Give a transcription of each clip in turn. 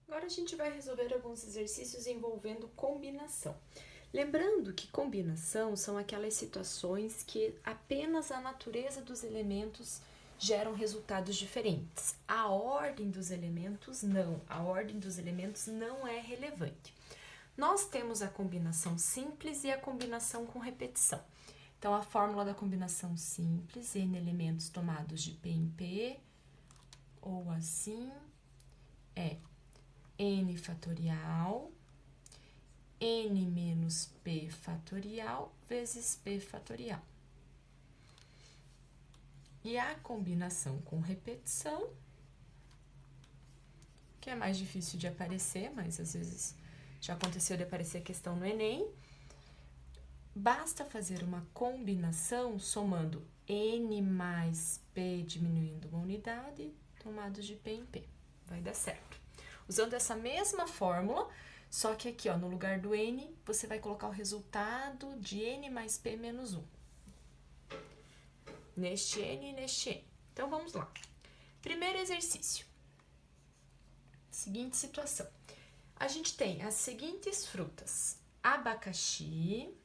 Agora a gente vai resolver alguns exercícios envolvendo combinação. Lembrando que combinação são aquelas situações que apenas a natureza dos elementos geram resultados diferentes. A ordem dos elementos não. A ordem dos elementos não é relevante. Nós temos a combinação simples e a combinação com repetição. Então, a fórmula da combinação simples, n elementos tomados de P em P, ou assim, é n fatorial, n menos p fatorial vezes p fatorial. E a combinação com repetição, que é mais difícil de aparecer, mas às vezes já aconteceu de aparecer questão no Enem, basta fazer uma combinação somando n mais p diminuindo uma unidade, tomados de p em p. Vai dar certo. Usando essa mesma fórmula, só que aqui, ó, no lugar do n, você vai colocar o resultado de n mais p menos 1. Neste n e neste n. Então, vamos lá. Primeiro exercício. Seguinte situação. A gente tem as seguintes frutas: abacaxi,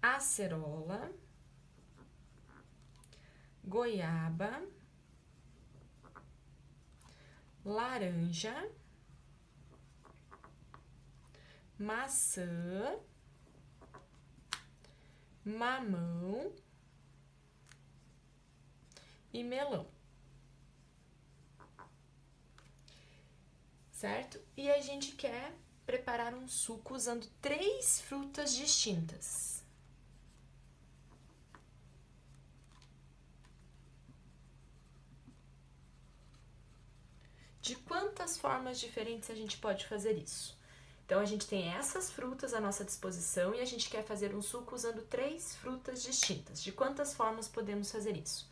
acerola, goiaba, laranja, maçã, mamão e melão. Certo? E a gente quer preparar um suco usando 3 frutas distintas. De quantas formas diferentes a gente pode fazer isso? Então, a gente tem essas frutas à nossa disposição e a gente quer fazer um suco usando 3 frutas distintas. De quantas formas podemos fazer isso?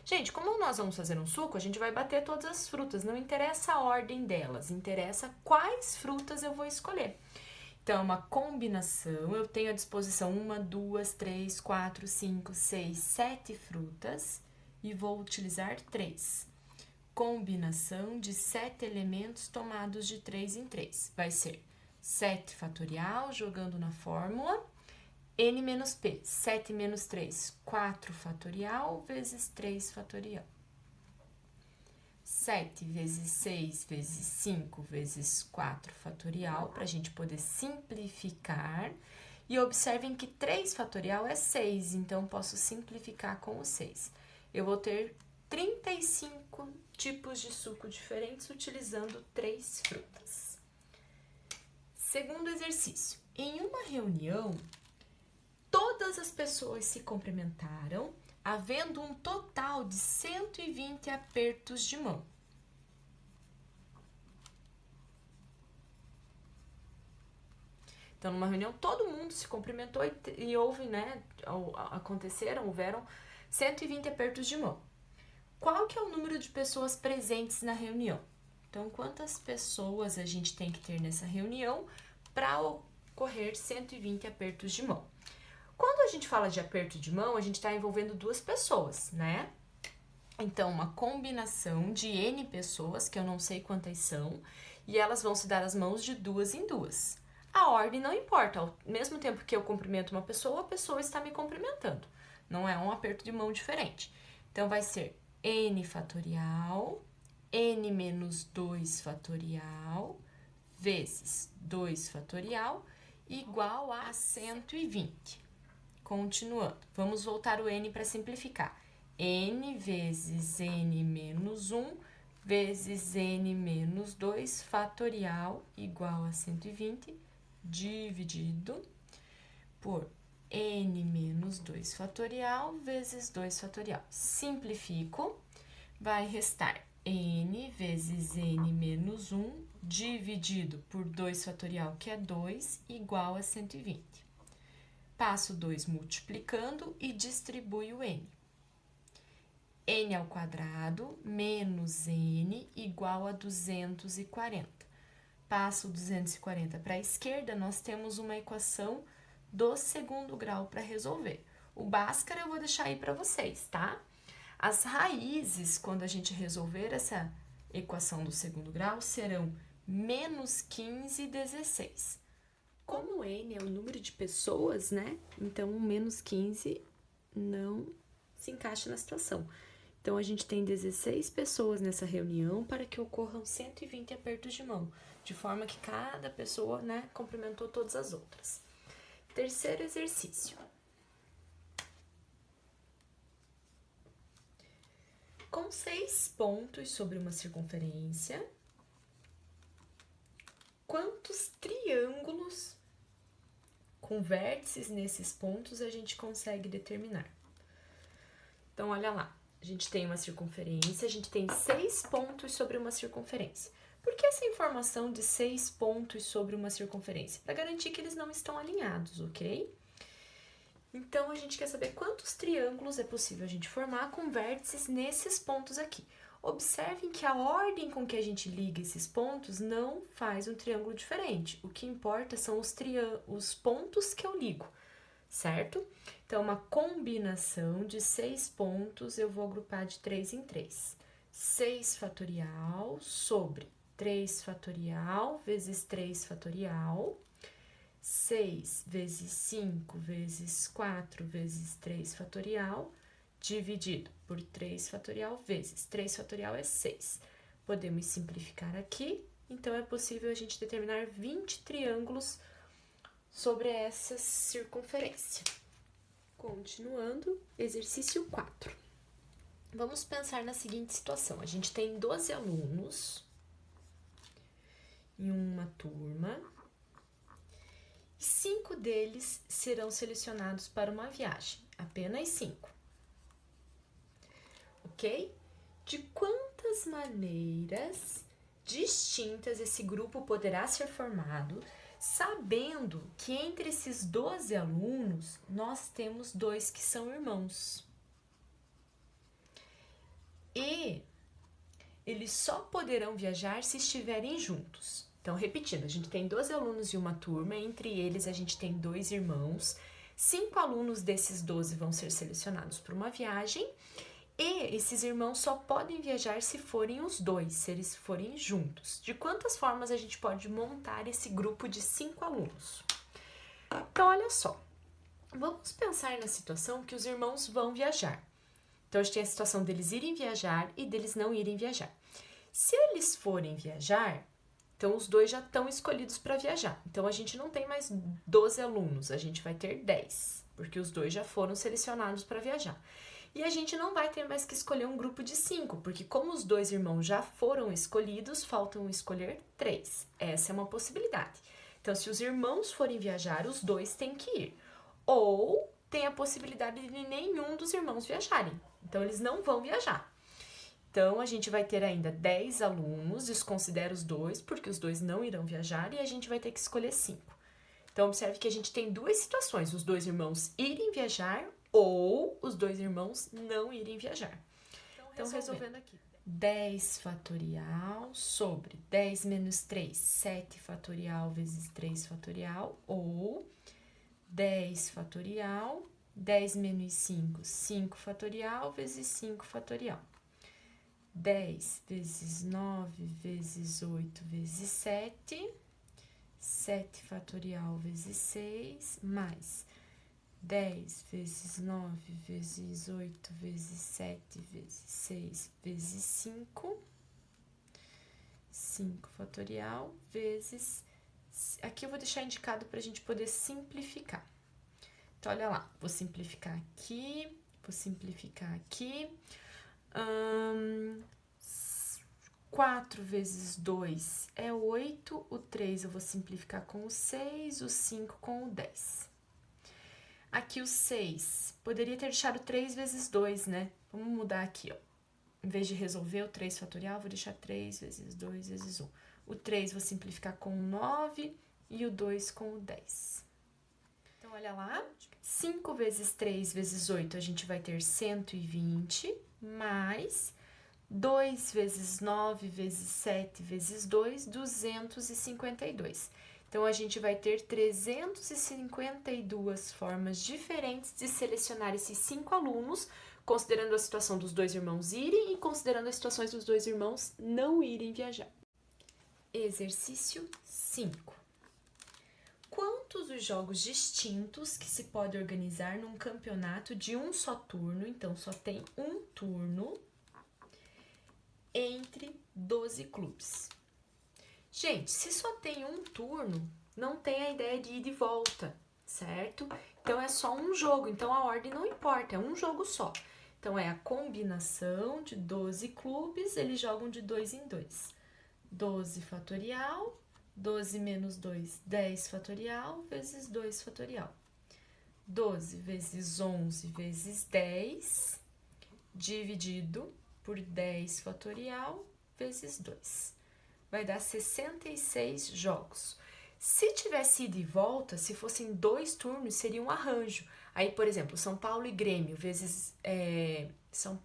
Gente, como nós vamos fazer um suco, a gente vai bater todas as frutas, não interessa a ordem delas, interessa quais frutas eu vou escolher. Então, é uma combinação, eu tenho à disposição 1, 2, 3, 4, 5, 6, 7 frutas e vou utilizar 3. Combinação de 7 elementos tomados de 3 em 3. Vai ser 7 fatorial, jogando na fórmula, n menos p, 7 menos 3, 4 fatorial, vezes 3 fatorial. 7 vezes 6 vezes 5 vezes 4 fatorial, para a gente poder simplificar. E observem que 3 fatorial é 6, então posso simplificar com o 6. Eu vou ter 35 tipos de suco diferentes utilizando 3 frutas. Segundo exercício. Em uma reunião, todas as pessoas se cumprimentaram, havendo um total de 120 apertos de mão. Então, numa reunião, todo mundo se cumprimentou e houve, né, houveram 120 apertos de mão. Qual que é o número de pessoas presentes na reunião? Então, quantas pessoas a gente tem que ter nessa reunião para ocorrer 120 apertos de mão? Quando a gente fala de aperto de mão, a gente está envolvendo 2 pessoas, né? Então, uma combinação de N pessoas, que eu não sei quantas são, e elas vão se dar as mãos de 2 em 2. A ordem não importa, ao mesmo tempo que eu cumprimento uma pessoa, a pessoa está me cumprimentando. Não é um aperto de mão diferente. Então, vai ser n fatorial, n menos 2 fatorial, vezes 2 fatorial, igual a 120. Continuando, vamos voltar o n para simplificar. N vezes n menos 1 vezes n menos 2 fatorial igual a 120, dividido por n menos 2 fatorial vezes 2 fatorial. Simplifico, vai restar n vezes n menos 1 dividido por 2 fatorial, que é 2, igual a 120. Passo 2 multiplicando e distribui o n. N ao quadrado menos n igual a 240. Passo 240 para a esquerda, nós temos uma equação do segundo grau para resolver. O Bhaskara eu vou deixar aí para vocês, tá? As raízes, quando a gente resolver essa equação do segundo grau, serão menos 15 e 16. Como n é o número de pessoas, né? Então, menos 15 não se encaixa na situação. Então, a gente tem 16 pessoas nessa reunião para que ocorram 120 apertos de mão, de forma que cada pessoa, né, cumprimentou todas as outras. Terceiro exercício. Com 6 pontos sobre uma circunferência, quantos triângulos com vértices nesses pontos a gente consegue determinar? Então, olha lá, a gente tem uma circunferência, a gente tem 6 pontos sobre uma circunferência. Por que essa informação de 6 pontos sobre uma circunferência? Para garantir que eles não estão alinhados, ok? Então, a gente quer saber quantos triângulos é possível a gente formar com vértices nesses pontos aqui. Observem que a ordem com que a gente liga esses pontos não faz um triângulo diferente. O que importa são os pontos que eu ligo, certo? Então, uma combinação de 6 pontos, eu vou agrupar de 3 em 3. 6 fatorial sobre 3 fatorial vezes 3 fatorial. 6 vezes 5 vezes 4 vezes 3 fatorial, dividido por 3 fatorial vezes 3 fatorial é 6. Podemos simplificar aqui, então é possível a gente determinar 20 triângulos sobre essa circunferência. Continuando, exercício 4. Vamos pensar na seguinte situação. A gente tem 12 alunos em uma turma. 5 deles serão selecionados para uma viagem, apenas 5. Ok? De quantas maneiras distintas esse grupo poderá ser formado, sabendo que entre esses 12 alunos nós temos 2 que são irmãos? E eles só poderão viajar se estiverem juntos. Então, repetindo, a gente tem 12 alunos em uma turma, entre eles a gente tem 2 irmãos, 5 alunos desses 12 vão ser selecionados para uma viagem, e esses irmãos só podem viajar se forem os 2, se eles forem juntos. De quantas formas a gente pode montar esse grupo de 5 alunos? Então, olha só, vamos pensar na situação que os irmãos vão viajar. Então, a gente tem a situação deles irem viajar e deles não irem viajar. Se eles forem viajar, então, os 2 já estão escolhidos para viajar. Então, a gente não tem mais 12 alunos, a gente vai ter 10, porque os 2 já foram selecionados para viajar. E a gente não vai ter mais que escolher um grupo de 5, porque como os 2 irmãos já foram escolhidos, faltam escolher 3. Essa é uma possibilidade. Então, se os irmãos forem viajar, os 2 têm que ir. Ou tem a possibilidade de nenhum dos irmãos viajarem. Então, eles não vão viajar. Então, a gente vai ter ainda 10 alunos, desconsidera os 2, porque os 2 não irão viajar, e a gente vai ter que escolher 5. Então, observe que a gente tem 2 situações, os 2 irmãos irem viajar ou os 2 irmãos não irem viajar. Então, resolvendo aqui. 10 fatorial sobre 10 menos 3, 7 fatorial vezes 3 fatorial, ou 10 fatorial, 10 menos 5, 5 fatorial vezes 5 fatorial. 10 vezes 9 vezes 8 vezes 7, 7 fatorial vezes 6, mais 10 vezes 9 vezes 8 vezes 7 vezes 6 vezes 5, 5 fatorial vezes... Aqui eu vou deixar indicado para a gente poder simplificar. Então, olha lá, vou simplificar aqui, vou simplificar aqui... 4 vezes 2 é 8, o 3 eu vou simplificar com o 6, o 5 com o 10. Aqui o 6, poderia ter deixado 3 vezes 2, né? Vamos mudar aqui, ó. Em vez de resolver o 3 fatorial, vou deixar 3 vezes 2 vezes 1. O 3 vou simplificar com o 9 e o 2 com o 10. Então, olha lá, 5 vezes 3 vezes 8, a gente vai ter 120, mais 2 vezes 9 vezes 7 vezes 2, 252. Então, a gente vai ter 352 formas diferentes de selecionar esses 5 alunos considerando a situação dos dois irmãos irem e considerando as situações dos dois irmãos não irem viajar. Exercício 5. Quantos os jogos distintos que se pode organizar num campeonato de um só turno, então só tem um turno, entre 12 clubes? Gente, se só tem um turno, não tem a ideia de ida e volta, certo? Então é só um jogo, então a ordem não importa, é um jogo só. Então é a combinação de 12 clubes, eles jogam de 2 em 2. 12 fatorial, 12 menos 2, 10 fatorial, vezes 2 fatorial. 12 vezes 11 vezes 10, dividido por 10 fatorial, vezes 2. Vai dar 66 jogos. Se tivesse ida e volta, se fossem 2 turnos, seria um arranjo. Aí, por exemplo, São Paulo e Grêmio, vezes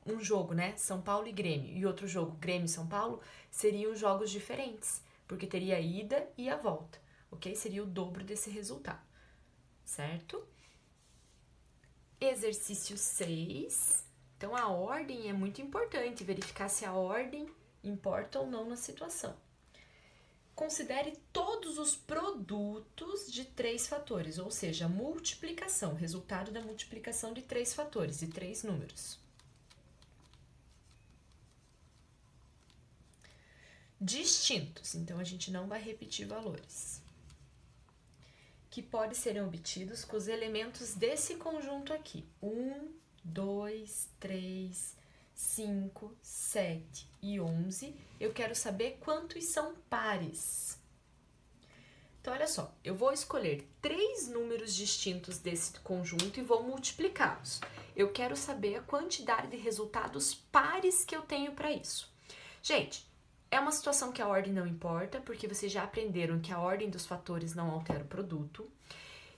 um jogo, né? São Paulo e Grêmio, e outro jogo, Grêmio e São Paulo, seriam jogos diferentes, porque teria a ida e a volta, ok? Seria o dobro desse resultado, certo? Exercício 6. Então, a ordem é muito importante, verificar se a ordem importa ou não na situação. Considere todos os produtos de 3 fatores, ou seja, a multiplicação, resultado da multiplicação de 3 fatores, de 3 números. Distintos, então a gente não vai repetir valores. Que podem ser obtidos com os elementos desse conjunto aqui. 1, 2, 3, 5, 7 e 11, eu quero saber quantos são pares. Então, olha só, eu vou escolher 3 números distintos desse conjunto e vou multiplicá-los. Eu quero saber a quantidade de resultados pares que eu tenho para isso. Gente, é uma situação que a ordem não importa, porque vocês já aprenderam que a ordem dos fatores não altera o produto.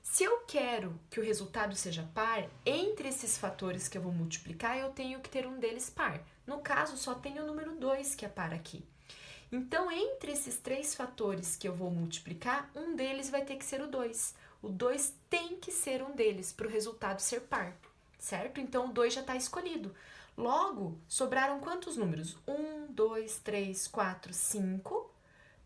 Se eu quero que o resultado seja par, entre esses fatores que eu vou multiplicar, eu tenho que ter um deles par. No caso, só tem o número 2 que é par aqui. Então, entre esses 3 fatores que eu vou multiplicar, um deles vai ter que ser o 2. O 2 tem que ser um deles para o resultado ser par, certo? Então, o 2 já está escolhido. Logo, sobraram quantos números? 1, 2, 3, 4, 5...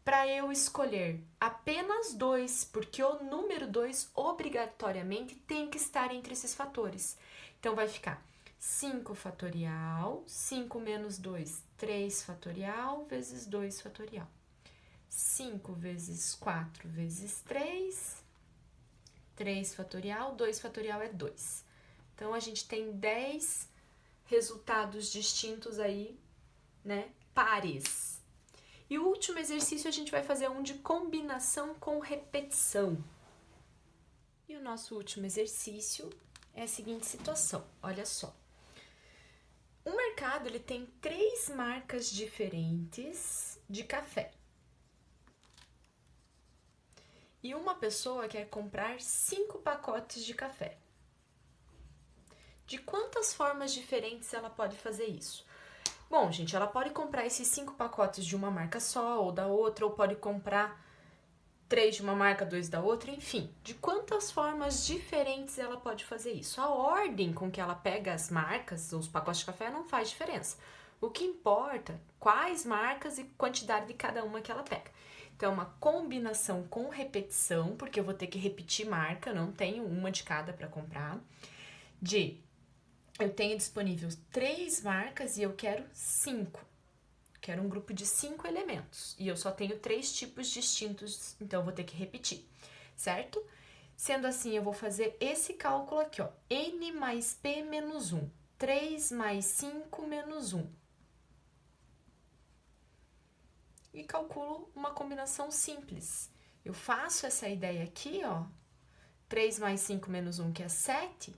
para eu escolher apenas 2, porque o número 2 obrigatoriamente tem que estar entre esses fatores. Então, vai ficar 5 fatorial, 5 menos 2, 3 fatorial, vezes 2 fatorial. 5 vezes 4 vezes 3, 3 fatorial, 2 fatorial é 2. Então, a gente tem 10 resultados distintos aí, né, pares. E o último exercício a gente vai fazer um de combinação com repetição. E o nosso último exercício é a seguinte situação, olha só. O mercado ele tem 3 marcas diferentes de café. E uma pessoa quer comprar 5 pacotes de café. De quantas formas diferentes ela pode fazer isso? Bom, gente, ela pode comprar esses 5 pacotes de uma marca só ou da outra, ou pode comprar 3 de uma marca, 2 da outra, enfim. De quantas formas diferentes ela pode fazer isso? A ordem com que ela pega as marcas, os pacotes de café, não faz diferença. O que importa, quais marcas e quantidade de cada uma que ela pega. Então, uma combinação com repetição, porque eu vou ter que repetir marca, não tenho uma de cada para comprar, eu tenho disponível 3 marcas e eu quero 5. Quero um grupo de 5 elementos. E eu só tenho 3 tipos distintos, então eu vou ter que repetir, certo? Sendo assim, eu vou fazer esse cálculo aqui, ó. N mais P menos 1. 3 mais 5 menos 1. E calculo uma combinação simples. Eu faço essa ideia aqui, ó. 3 mais 5 menos 1, que é 7.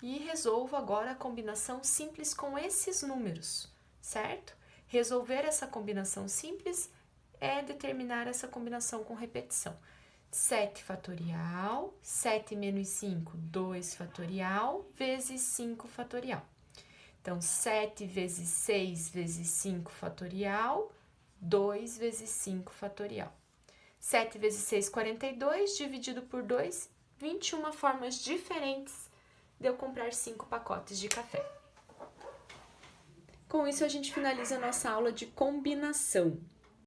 E resolvo agora a combinação simples com esses números, certo? Resolver essa combinação simples é determinar essa combinação com repetição. 7 fatorial, 7 menos 5, 2 fatorial, vezes 5 fatorial. Então, 7 vezes 6 vezes 5 fatorial, 2 vezes 5 fatorial. 7 vezes 6, 42, dividido por 2, 21 formas diferentes de eu comprar 5 pacotes de café. Com isso, a gente finaliza a nossa aula de combinação.